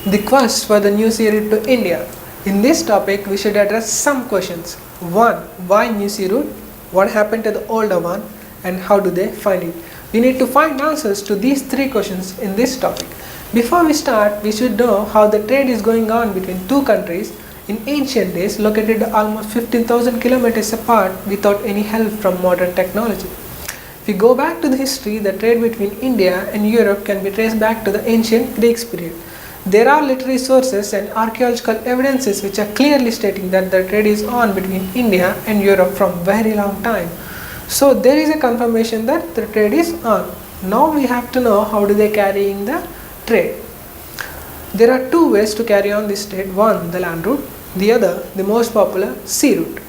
The quest for the new sea route to India. In this topic, we should address some questions. 1. Why new sea route? What happened to the older one? And how do they find it? We need to find answers to these 3 questions in this topic. Before we start, we should know how the trade is going on between two countries in ancient days located almost 15,000 kilometers apart without any help from modern technology. If we go back to the history, the trade between India and Europe can be traced back to the ancient Greek period. There are literary sources and archaeological evidences which are clearly stating that the trade is on between India and Europe from very long time. So there is a confirmation that the trade is on. Now we have to know how do they carrying the trade. There are 2 ways to carry on this trade. One, the land route. The other, the most popular, sea route.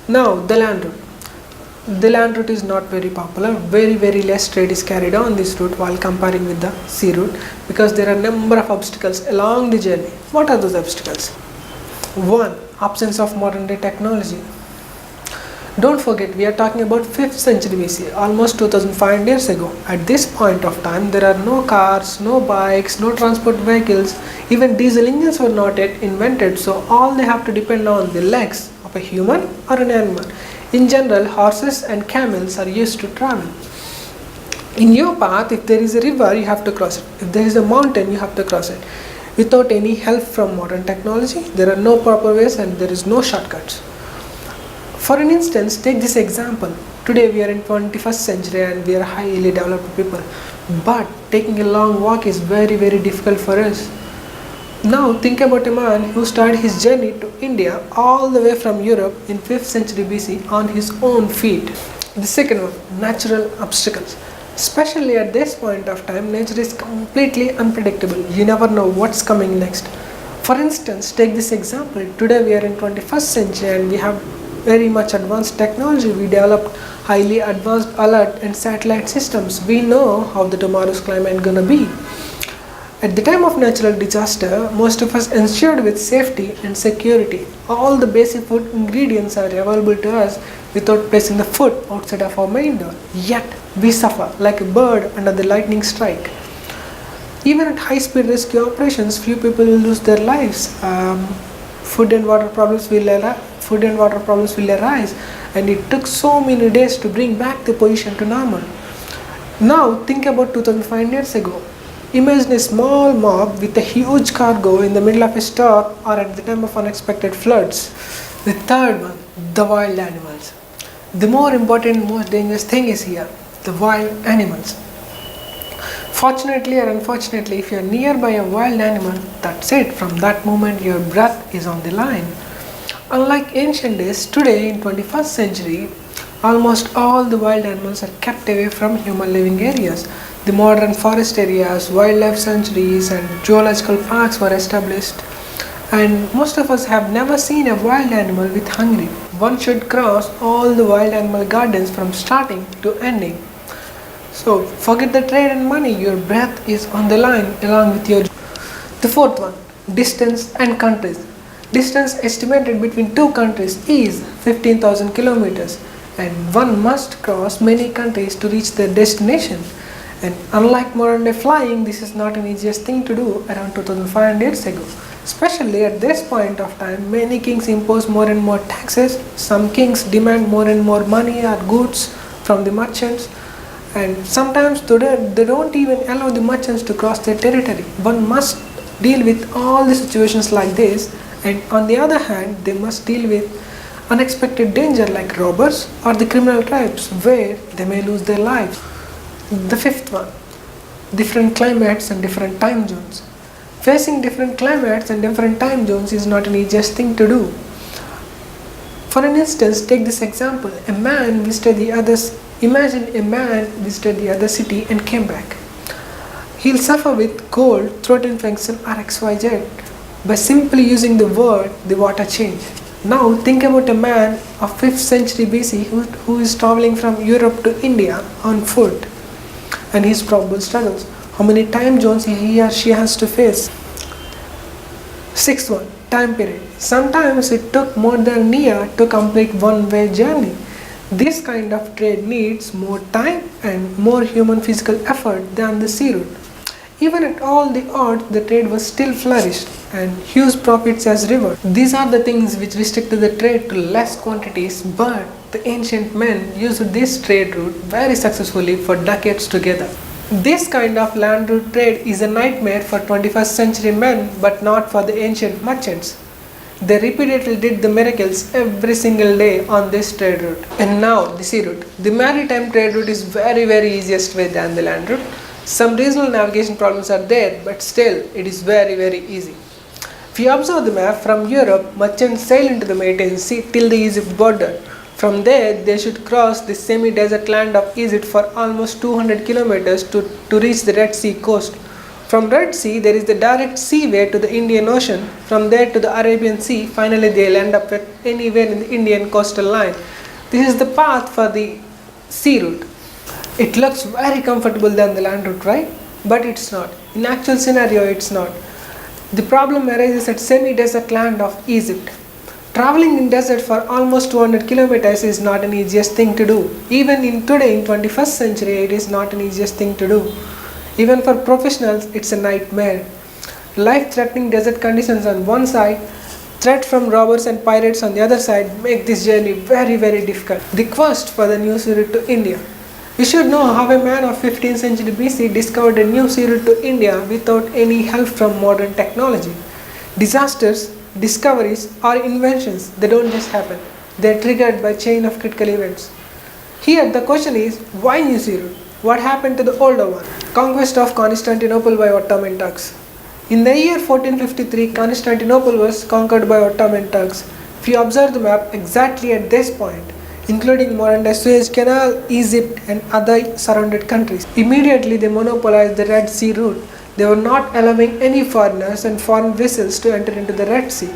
Now the land route. The land route is not very popular. Very less trade is carried on this route while comparing with the sea route because there are a number of obstacles along the journey. What are those obstacles? 1. Absence of modern day technology. Don't forget, we are talking about 5th century BC, almost 2500 years ago. At this point of time, there are no cars, no bikes, no transport vehicles, even diesel engines were not yet invented, so all they have to depend on the legs of a human or an animal. In general, horses and camels are used to travel. In your path, if there is a river, you have to cross it. If there is a mountain, you have to cross it. Without any help from modern technology, there are no proper ways and there is no shortcuts. For an instance, take this example. Today we are in 21st century and we are highly developed people. But taking a long walk is very difficult for us. Now think about a man who started his journey to India all the way from Europe in 5th century BC on his own feet. The second one, natural obstacles. Especially at this point of time, nature is completely unpredictable. You never know what's coming next. For instance, take this example. Today we are in 21st century and we have very much advanced technology. We developed highly advanced alert and satellite systems. We know how the tomorrow's climate gonna be. At the time of natural disaster, most of us ensured with safety and security. All the basic food ingredients are available to us without placing the foot outside of our main door. Yet, we suffer like a bird under the lightning strike. Even at high-speed rescue operations, few people will lose their lives. Food and water problems will arise, and it took so many days to bring back the position to normal. Now, think about 2500 years ago. Imagine a small mob with a huge cargo in the middle of a storm or at the time of unexpected floods. The third one, the wild animals. The more important, most dangerous thing is here, the wild animals. Fortunately or unfortunately, if you are nearby a wild animal, that's it. From that moment, your breath is on the line. Unlike ancient days, today in 21st century, almost all the wild animals are kept away from human living areas. The modern forest areas, wildlife sanctuaries and zoological parks were established, and most of us have never seen a wild animal with hungry. One should cross all the wild animal gardens from starting to ending. So forget the trade and money, your breath is on the line along with your... The fourth one, distance and countries. Distance estimated between two countries is 15,000 kilometers and one must cross many countries to reach their destination. And unlike modern day flying, this is not an easiest thing to do around 2500 years ago. Especially at this point of time, many kings impose more and more taxes. Some kings demand more and more money or goods from the merchants. And sometimes they don't even allow the merchants to cross their territory. One must deal with all the situations like this, and on the other hand, they must deal with unexpected danger like robbers or the criminal tribes where they may lose their lives. The fifth one, different climates and different time zones. Facing different climates and different time zones is not an easiest thing to do. For an instance, take this example. Imagine a man visited the other city and came back. He'll suffer with cold, throat infection or XYZ by simply using the word, the water change. Now think about a man of 5th century BC who is traveling from Europe to India on foot and his probable struggles. How many time zones he or she has to face. Sixth one, time period. Sometimes it took more than a year to complete one-way journey. This kind of trade needs more time and more human physical effort than the sea route. Even at all the odds, the trade was still flourished and huge profits as reward. These are the things which restricted the trade to less quantities, but the ancient men used this trade route very successfully for decades together. This kind of land route trade is a nightmare for 21st century men, but not for the ancient merchants. They repeatedly did the miracles every single day on this trade route. And now the sea route. The maritime trade route is very easiest way than the land route. Some regional navigation problems are there, but still it is very easy. If you observe the map, from Europe, merchants sail into the Mediterranean Sea till the Egypt border. From there, they should cross the semi-desert land of Egypt for almost 200 kilometers to reach the Red Sea coast. From Red Sea, there is the direct seaway to the Indian Ocean. From there to the Arabian Sea, finally they'll end up at anywhere in the Indian coastal line. This is the path for the sea route. It looks very comfortable than the land route, right? But it's not. In actual scenario, it's not. The problem arises at semi-desert land of Egypt. Traveling in desert for almost 200 kilometers is not an easiest thing to do. Even in today, in 21st century, it is not an easiest thing to do. Even for professionals, it's a nightmare. Life-threatening desert conditions on one side, threat from robbers and pirates on the other side make this journey very difficult. The quest for the new sea route to India. We should know how a man of 15th century BC discovered a new sea route to India without any help from modern technology. Disasters, discoveries or inventions, they don't just happen. They are triggered by chain of critical events. Here the question is, why new sea route? What happened to the older one? Conquest of Constantinople by Ottoman Turks. In the year 1453, Constantinople was conquered by Ottoman Turks. If you observe the map, exactly at this point, including modern-day Suez Canal, Egypt and other surrounded countries. Immediately they monopolized the Red Sea route. They were not allowing any foreigners and foreign vessels to enter into the Red Sea.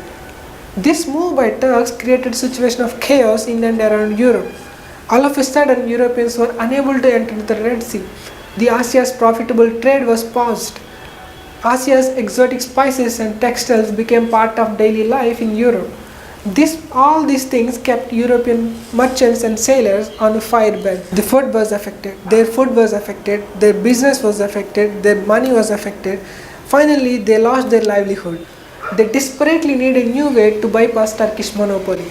This move by Turks created a situation of chaos in and around Europe. All of a sudden, Europeans were unable to enter the Red Sea. The Asia's profitable trade was paused. Asia's exotic spices and textiles became part of daily life in Europe. All these things kept European merchants and sailors on a firebed. The food was affected, their food was affected, their business was affected, their money was affected. Finally, they lost their livelihood. They desperately need a new way to bypass Turkish monopoly.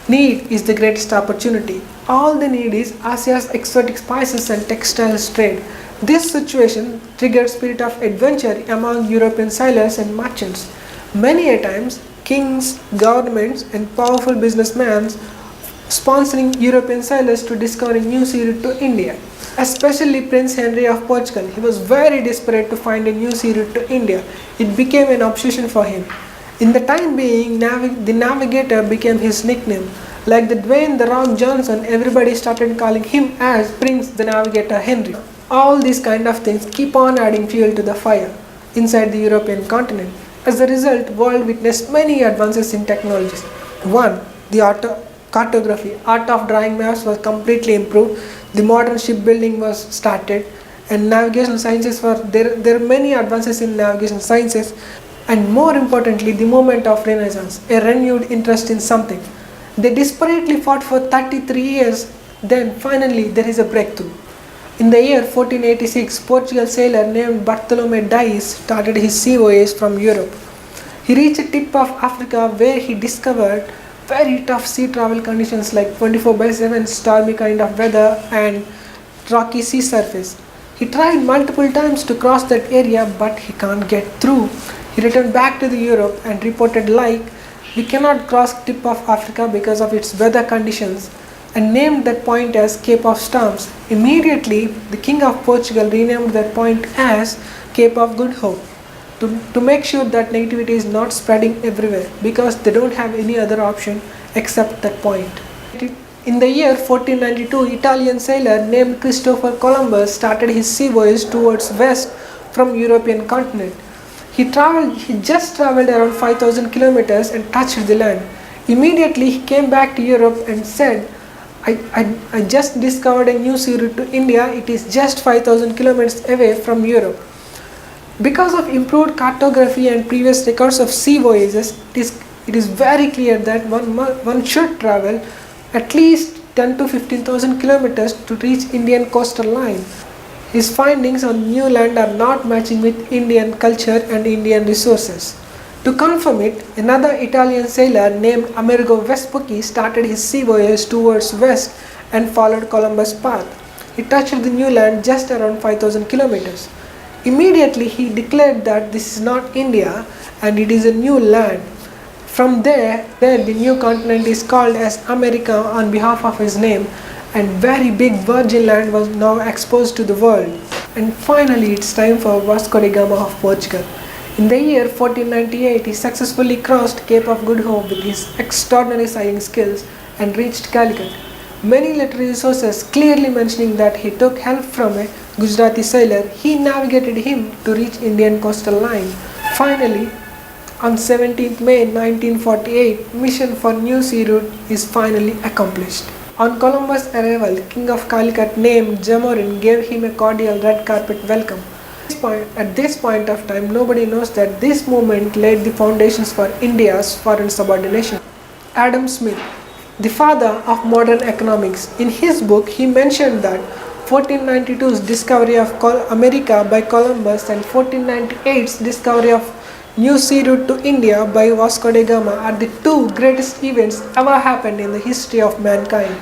Need is the greatest opportunity. All they need is Asia's exotic spices and textiles trade. This situation triggered spirit of adventure among European sailors and merchants. Many a times, kings, governments and powerful businessmen sponsoring European sailors to discover a new sea route to India. Especially Prince Henry of Portugal. He was very desperate to find a new sea route to India. It became an obsession for him. In the time being, the navigator became his nickname. Like the Dwayne "The Rock" Johnson, everybody started calling him as Prince the Navigator Henry. All these kind of things keep on adding fuel to the fire inside the European continent. As a result, world witnessed many advances in technologies. One, the art of cartography. Art of drawing maps was completely improved. The modern shipbuilding was started, and navigation sciences were there. There are many advances in navigation sciences, and more importantly, the moment of Renaissance, a renewed interest in something. They desperately fought for 33 years. Then finally, there is a breakthrough. In the year 1486, Portugal sailor named Bartolomé Dias started his sea voyage from Europe. He reached the tip of Africa where he discovered very tough sea travel conditions like 24/7 stormy kind of weather and rocky sea surface. He tried multiple times to cross that area, but he can't get through. He returned back to the Europe and reported like, "We cannot cross tip of Africa because of its weather conditions," and named that point as Cape of Storms. Immediately, the King of Portugal renamed that point as Cape of Good Hope to make sure that negativity is not spreading everywhere, because they don't have any other option except that point. In the year 1492, Italian sailor named Christopher Columbus started his sea voyage towards west from European continent. He just traveled around 5,000 kilometers and touched the land. Immediately, he came back to Europe and said, I just discovered a new sea route to India. It is just 5,000 kilometers away from Europe. Because of improved cartography and previous records of sea voyages, it is very clear that one should travel at least 10 to 15,000 kilometers to reach Indian coastal line. His findings on new land are not matching with Indian culture and Indian resources. To confirm it, another Italian sailor named Amerigo Vespucci started his sea voyage towards west and followed Columbus' path. He touched the new land just around 5,000 kilometers. Immediately he declared that this is not India and it is a new land. From there, the new continent is called as America on behalf of his name, and very big virgin land was now exposed to the world. And finally, it's time for Vasco da Gama of Portugal. In the year 1498, he successfully crossed Cape of Good Hope with his extraordinary sailing skills and reached Calicut. Many literary sources clearly mentioning that he took help from a Gujarati sailor. He navigated him to reach Indian coastal line. Finally, on 17th May 1948, mission for new sea route is finally accomplished. On Columbus' arrival, King of Calicut named Jamorin gave him a cordial red carpet welcome. At this point of time, nobody knows that this movement laid the foundations for India's foreign subordination. Adam Smith, the father of modern economics, in his book he mentioned that 1492's discovery of America by Columbus and 1498's discovery of new sea route to India by Vasco da Gama are the two greatest events ever happened in the history of mankind.